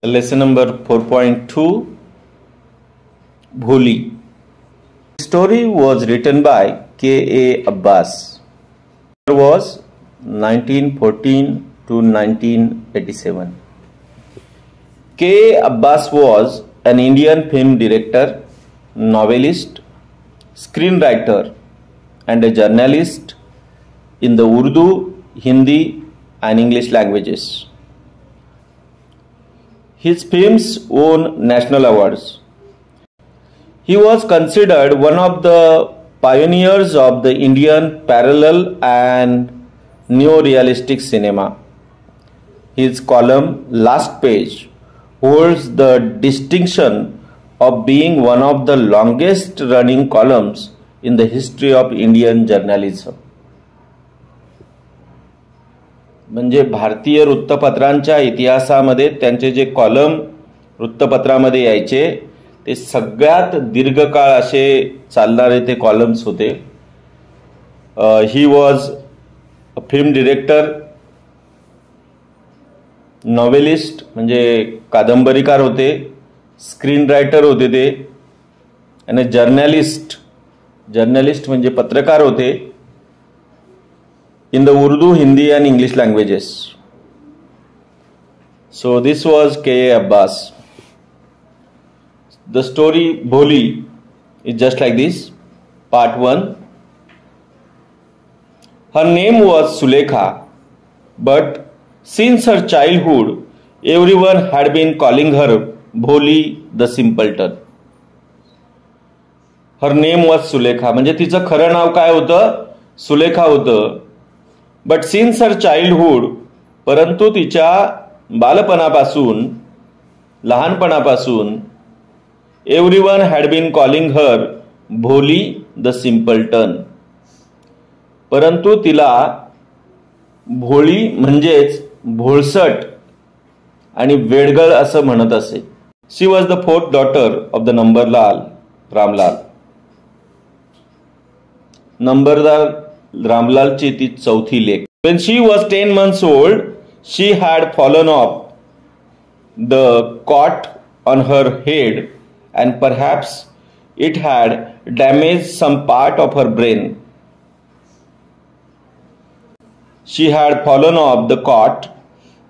Lesson number 4.2 Bholi. The story was written by K.A. Abbas. It was 1914 to 1987. K.A. Abbas was an Indian film director, novelist, screenwriter and a journalist in the Urdu, Hindi and English languages. His films won national awards. He was considered one of the pioneers of the Indian parallel and neo-realistic cinema. His column Last Page holds the distinction of being one of the longest running columns in the history of Indian journalism. म्हणजे भारतीय वृत्तपत्रांच्या इतिहासामध्ये त्यांचे जे column वृत्तपत्रामध्ये यायचे ते सगळ्यात दीर्घकाळ असे चालणारे ते कॉलम्स होते. He was a film director, novelist म्हणजे कादंबरीकार होते, स्क्रीन रायटर होते ते, आणि जर्नलिस्ट म्हणजे पत्रकार होते in the Urdu, Hindi and English languages. So this was K.A. Abbas. The story Bholi is just like this. Part 1. Her name was Sulekha, but since her childhood, everyone had been calling her Bholi the simpleton. Her name was Sulekha. म्हणजे तिचं खरं नाव काय होतं? सुलेखा होतं. But since her childhood, परंतु तिच्या बालपणापासून, लहानपणापासून, everyone had been calling her Bholi the सिम्पलटन. परंतु तिला भोळी म्हणजेच भोळसट आणि वेडगळ असं म्हणत असे. She was the fourth daughter of the नंबरलाल रामलाल. नंबरदार रामलालची ती चौथी लेक. When she was 10 months old, she had fallen off the cot on her head and perhaps it had damaged some part of her brain. She had fallen off the cot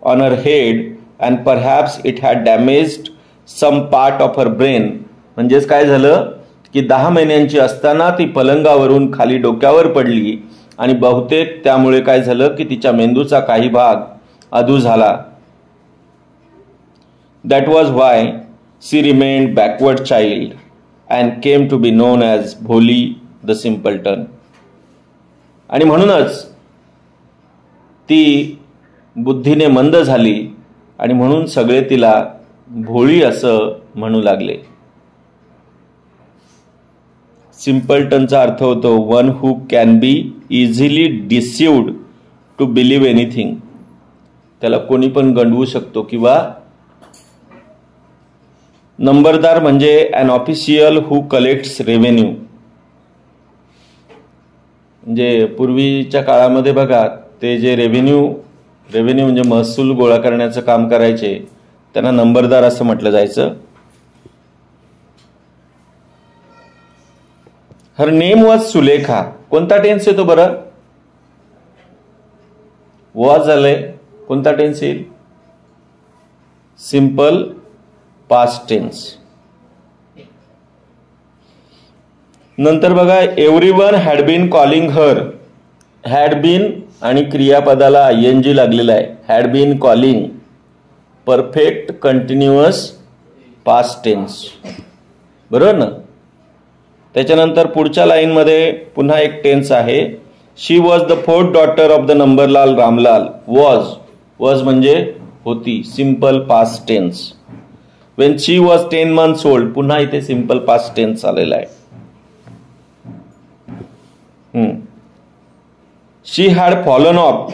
on her head and perhaps it had damaged some part of her brain. म्हणजेच काय झालं की 10 महिन्यांची असताना ती पलंगावरून खाली डोक्यावर पडली आणि बहुतेक त्यामुळे काय झालं की तिच्या मेंदूचा काही भाग अधू झाला. That was why she remained backward child and came to be known as Bholi the simpleton. आणि म्हणूनच ती बुद्धीने मंद झाली आणि म्हणून सगळे तिला भोळी असं म्हणू लागले. सिम्पलटनचा अर्थ होतो one who can be easily deceived to believe anything. त्याला कोणी पण गंडवू शकतो. किंवा नंबरदार म्हणजे an official who collects revenue. म्हणजे पूर्वीच्या काळामध्ये बघा ते जे रेव्हेन्यू म्हणजे महसूल गोळा करण्याचं काम करायचे त्यांना नंबरदार असं म्हटलं जायचं. Her name was Sulekha. कोणता टेन्स येतो बरं? वॉज झालंय. कोणता टेन्स येईल? Simple past tense. नंतर बघा everyone had been calling her. Had been आणि क्रियापदाला आयएनजी लागलेला आहे. Had been calling perfect continuous past tense. बरोबर ना? त्याच्यानंतर पुढच्या लाईन मध्ये पुन्हा एक टेन्स आहे. She was the fourth daughter of the नंबरलाल रामलाल. वॉज म्हणजे होती. Simple past tense. When she was 10 months old. पुन्हा इथे सिंपल पास्ट टेन्स आलेला आहे. She had fallen off.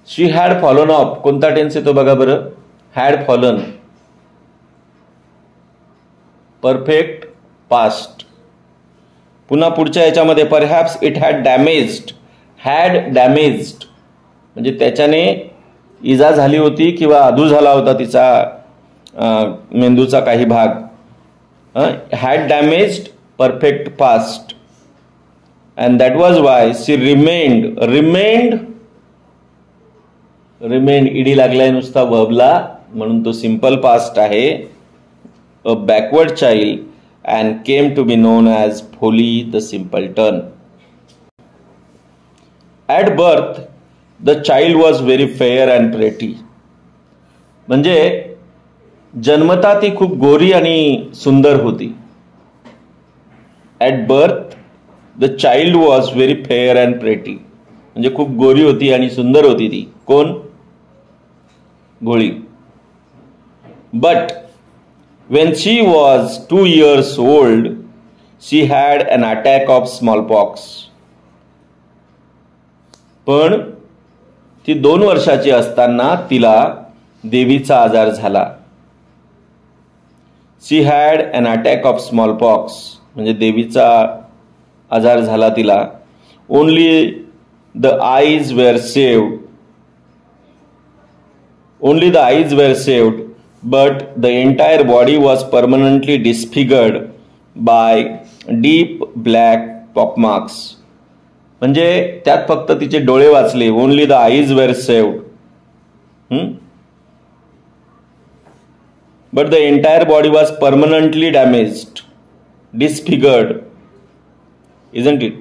She had fallen off कोणता टेन्स येतो बघा बरं? Had fallen perfect past. पुन्हा पुढच्या याच्यामध्ये परहॅप्स इट हॅड डॅमेज्ड. म्हणजे त्याच्याने इजा झाली होती किंवा अधू झाला होता तिचा मेंदूचा काही भाग, had damaged perfect past, and that was why she remained ED लागलाय नुसता वर्बला, म्हणून तो सिंपल पास्ट आहे, a backward child, and came to be known as Folly the simpleton. At birth the child was very fair and pretty. म्हणजे जन्मता ती खूप गोरी आणि सुंदर होती. At birth the child was very fair and pretty. म्हणजे खूप गोरी होती आणि सुंदर होती ती. कोण? गोळी. But when she was 2 years old, she had an attack of smallpox. पण ती 2 वर्षाची असताना तिला देवीचा आजार झाला. She had an attack of smallpox. म्हणजे देवीचा आजार झाला तिला. Only the eyes were saved. Only the eyes were saved, but the entire body was permanently disfigured by deep black pockmarks. म्हणजे त्यात फक्त तिचे डोळे वाचले. Only the eyes were saved. But the entire body was permanently damaged, disfigured, isn't it?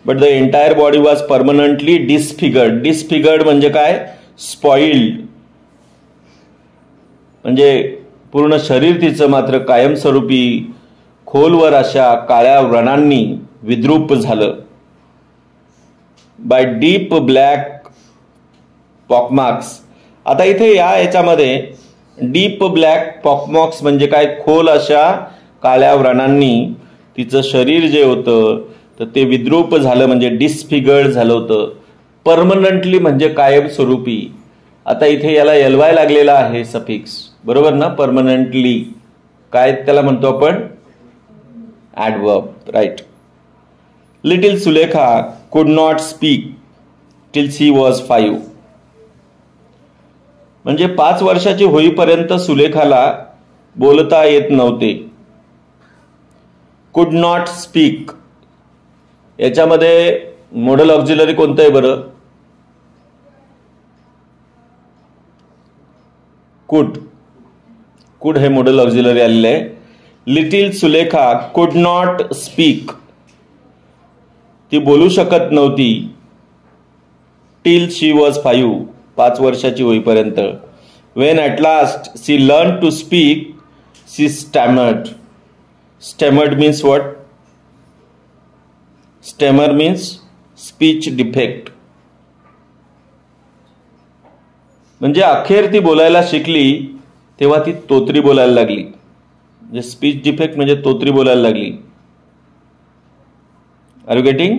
But the entire body was permanently disfigured. Disfigured म्हणजे काय? Spoiled. म्हणजे पूर्ण शरीर तिचं मात्र कायमस्वरूपी खोलवर अशा काळ्या व्रणांनी विद्रूप झालं. By deep black pockmarks. आता इथे याच्यामध्ये डीप ब्लॅक पॉकमार्क्स म्हणजे काय? खोल अशा काळ्या व्रणांनी तिचं शरीर जे होतं तर ते विद्रूप झालं, म्हणजे डिस्फिगर्ड झालं होतं. परमनंटली म्हणजे कायमस्वरूपी. आता इथे याला एलवाय लागलेला आहे सफिक्स, बरोबर ना? परमनंटली काय त्याला म्हणतो आपण? Adverb, right. लिटिल सुलेखा कुड not speak till she was 5. म्हणजे 5 वर्षाची होईपर्यंत सुलेखाला बोलता येत नव्हते. कुड नॉट स्पीक याच्यामध्ये मॉडल ऑक्झिलरी कोणतं आहे बरं? कुड हे मॉडल ऑक्झिलरी आलेले आहे. लिटिल सुलेखा कुड नॉट स्पीक, ती बोलू शकत नव्हती. टिल शी वॉज 5 वर्षाची होईपर्यंत. When at last she learn to speak she stammered. Stammered means what? Stammer means speech defect. म्हणजे अखेर ती बोलायला शिकली तेव्हा ती तोतरी बोलायला लागली. म्हणजे स्पीच डिफेक्ट म्हणजे तोतरी बोलायला लागली. Are you getting?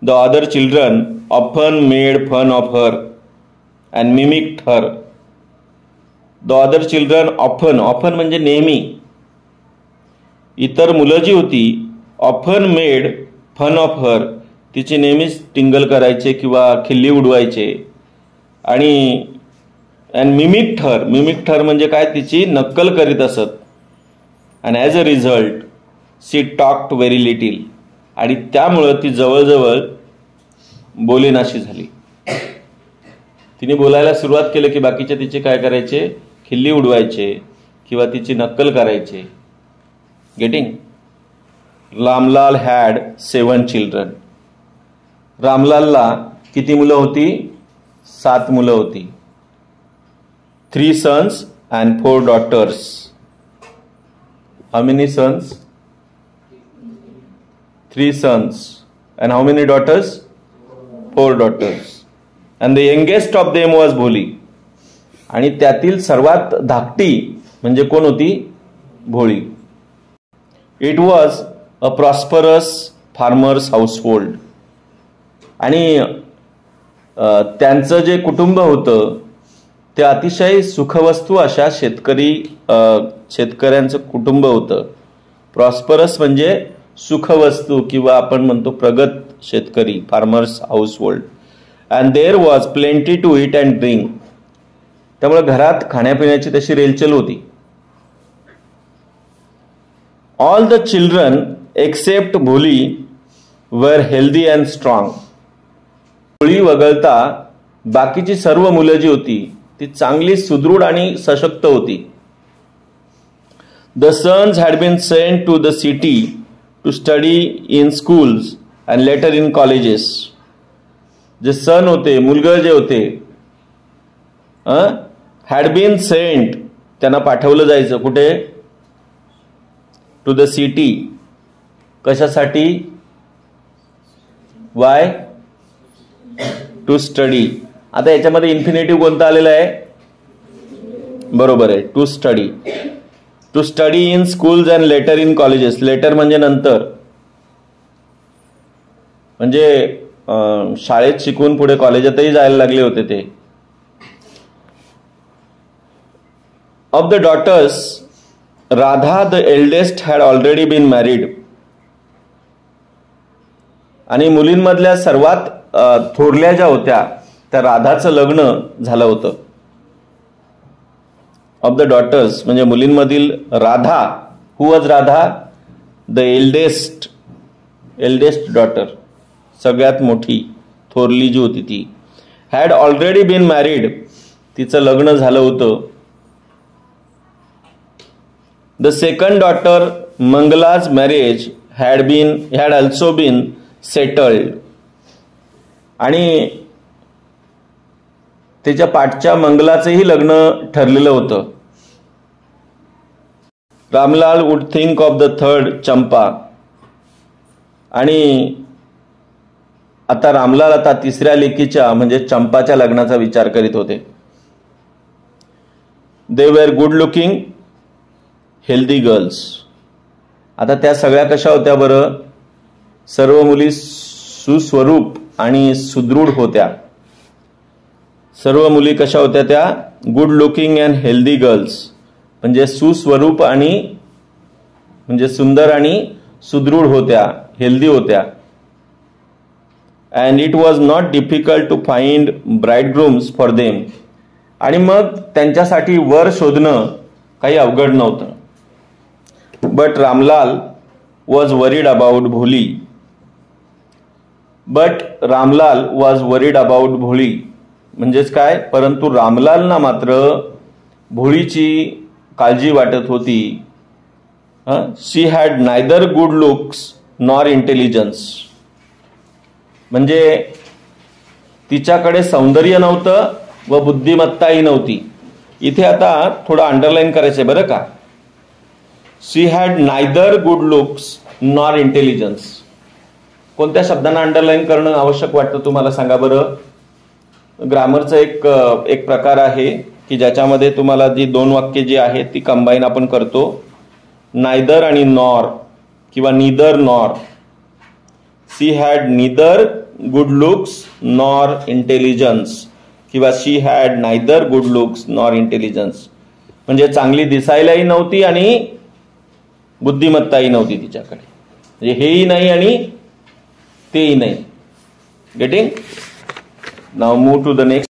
The other children often made fun of her and mimicked her. The other children often म्हणजे नेहमी. इतर मुलं जी होती often made fun of her, तिची नेहमीच टिंगल करायचे किंवा खिल्ली उडवायचे. आणि अँड मिमिक्ड हर म्हणजे काय? तिची नक्कल करीत असत. And as a result she talked very little. आणि त्यामुळं ती जवळजवळ बोलेनाशी झाली. तिने बोलायला सुरुवात केली की बाकीचे तिचे काय करायचे? खिल्ली उडवायचे किंवा तिची नक्कल करायचे. गेटिंग? Ramlal had 7 children. रामलालला किती मुलं होती? 7 मुलं होती. 3 sons and 4 daughters. How many sons? 3 sons. And how many daughters? 4 daughters. And the youngest of them was भोली. आणि त्यातील सर्वात धाकटी म्हणजे कोण होती? भोळी. It was a prosperous farmer's household. आणि त्यांचं जे कुटुंब होतं ते अतिशय सुखवस्तू अशा शेतकऱ्यांचं कुटुंब होतं. प्रॉस्परस म्हणजे सुखवस्तू किंवा आपण म्हणतो प्रगत शेतकरी, farmers household. And there was plenty to eat and drink. त्यामुळे घरात खाण्यापिण्याची तशी रेलचेल होती. ऑल द चिल्ड्रन एक्सेप्ट भोली वर हेल्दी अँड स्ट्रॉंग. भोळी वगळता बाकीची सर्व मुलं जी होती ती चांगली सुदृढ आणि सशक्त होती. The sons had been sent to the city to study in schools and later in colleges. जे सन होते, मुलगे जे होते, हॅड बीन सेंट, त्यांना पाठवलं जायचं कुठे? To the city. कशासाठी? वाय? To study. आता याच्यामध्ये इन्फिनेटिव्ह कोणता आलेला आहे? बरोबर आहे, to study. To study in schools and later in colleges. Later म्हणजे नंतर, म्हणजे शाळेत शिकून पुढे कॉलेजातही जायला लागले होते ते. Of the daughters, Radha the eldest had already been married. आणि मुलींमधल्या सर्वात थोरल्या ज्या होत्या त्या राधाचं लग्न झालं होतं. ऑफ द डॉटर्स म्हणजे मुलींमधील Radha. Who was Radha? The eldest daughter, सगळ्यात मोठी, थोरली जी होती ती. हॅड ऑलरेडी बीन मॅरिड, तिचं लग्न झालं होतं. The second daughter Mangala's marriage had also been settled. आणि त्याच्या पाठच्या मंगलाचंही लग्न ठरलेलं होतं. Ramlal would think of the third Champa. आणि आता रामलाल आता तिसऱ्या लेकीच्या म्हणजे चंपाच्या लग्नाचा विचार करीत होते. They were good looking, healthy girls. आता त्या सगळ्या कशा होत्या बरं? सर्व मुली सुस्वरूप आणि सुदृढ होत्या. सर्व मुली कशा होत्या त्या? Good looking and healthy girls, म्हणजे सुस्वरूप आणि म्हणजे सुंदर आणि सुदृढ होत्या, हेल्दी होत्या. And it was not difficult to find bridegrooms for them. आणि मग त्यांच्यासाठी वर शोधणं काही अवघड नव्हतं. But Ramlal was worried about Bholi. But Ramlal was worried about Bholi म्हणजेच काय? परंतु रामलालना मात्र भोळीची काळजी वाटत होती. She had neither good looks nor intelligence. म्हणजे तिच्याकडे सौंदर्य नव्हतं व बुद्धिमत्ताही नव्हती. इथे आता थोडं अंडरलाईन करायचंय बरं का. She had neither good looks nor intelligence. कोणत्या शब्दांना अंडरलाईन करणं आवश्यक वाटतं तुम्हाला सांगा बरं? ग्रामरचा एक प्रकार आहे की ज्याच्यामध्ये तुम्हाला जी दोन वाक्य जी आहेत ती कंबाईन आपण करतो. नायदर आणि नॉर किंवा neither nor. She had neither good looks nor intelligence किंवा she had neither good looks nor intelligence. म्हणजे चांगली दिसायलाही नव्हती आणि बुद्धिमत्ताही नव्हती तिच्याकडे. म्हणजे हेही नाही आणि तेही नाही. Getting? Now move to the next.